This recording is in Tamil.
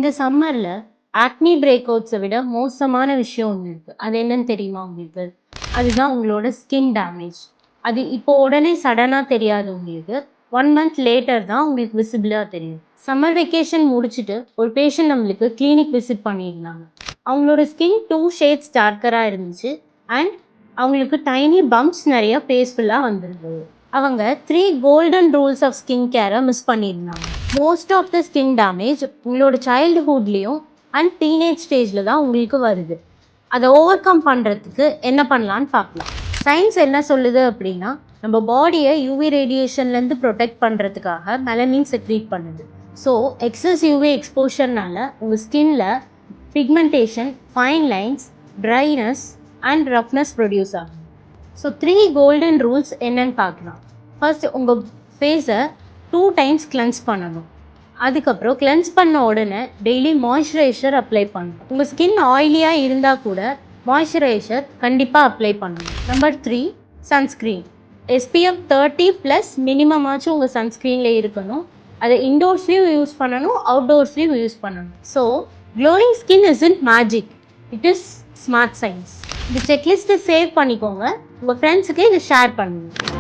இந்த சம்மர்ல ஆக்னி பிரேக் அவுட்ஸை விட மோசமான விஷயம் ஒன்று இருக்கு. அது என்னன்னு தெரியுமா உங்களுக்கு? அதுதான் உங்களோட ஸ்கின் டேமேஜ். அது இப்போ உடனே சடனாக தெரியாது உங்களுக்கு. 1 மந்த் லேட்டர் தான் உங்களுக்கு விசிபிளாக தெரியும். சம்மர் வெக்கேஷன் முடிச்சுட்டு ஒரு பேஷண்ட் நம்மளுக்கு கிளினிக் விசிட் பண்ணியிருந்தாங்க. அவங்களோட ஸ்கின் 2 ஷேட்ஸ் டார்க்கராக இருந்துச்சு அண்ட் அவங்களுக்கு டைனி பம்ப்ஸ் நிறைய ஃபேஸ்ஃபுல்லாக வந்திருந்தது. அவங்க 3 கோல்டன் ரூல்ஸ் ஆஃப் ஸ்கின் கேரை மிஸ் பண்ணியிருந்தாங்க. Most of the skin damage உங்களோட சைல்டுஹுட்லேயும் அண்ட் டீனேஜ் ஸ்டேஜில் தான் உங்களுக்கு வருது. அதை ஓவர் கம் பண்ணுறதுக்கு என்ன பண்ணலான்னு பார்க்கலாம். சயின்ஸ் என்ன சொல்லுது அப்படின்னா, நம்ம பாடியை யூவி ரேடியேஷன்லேருந்து ப்ரொடெக்ட் பண்ணுறதுக்காக மெலனின் செக்ரீட் பண்ணுது. ஸோ எக்ஸஸ் யூவி எக்ஸ்போஷர்னால உங்கள் ஸ்கின்ல pigmentation, fine lines, dryness and roughness produce ஆகும். ஸோ 3 கோல்டன் ரூல்ஸ் என்னன்னு பார்க்கலாம். ஃபர்ஸ்ட், உங்கள் ஃபேஸை 2 டைம்ஸ் கிளென்ஸ் பண்ணணும். அதுக்கப்புறம் கிளென்ஸ் பண்ண உடனே டெய்லி மாய்ஸ்சரைசர் அப்ளை பண்ணணும். உங்கள் ஸ்கின் ஆயிலியாக இருந்தால் கூட மாய்ஸ்சரைசர் கண்டிப்பாக அப்ளை பண்ணணும். Number 3, sunscreen. SPF 30+ மினிமமாச்சும் உங்கள் சன்ஸ்க்ரீனில் இருக்கணும். அதை இன்டோர்ஸ்லேயும் யூஸ் பண்ணணும், அவுட்டோர்ஸ்லேயும் யூஸ் பண்ணணும். So glowing skin isn't magic, it is smart science. இந்த செக்லிஸ்ட்டை சேவ் பண்ணிக்கோங்க, உங்கள் ஃப்ரெண்ட்ஸுக்கு இதை ஷேர் பண்ணுங்கள்.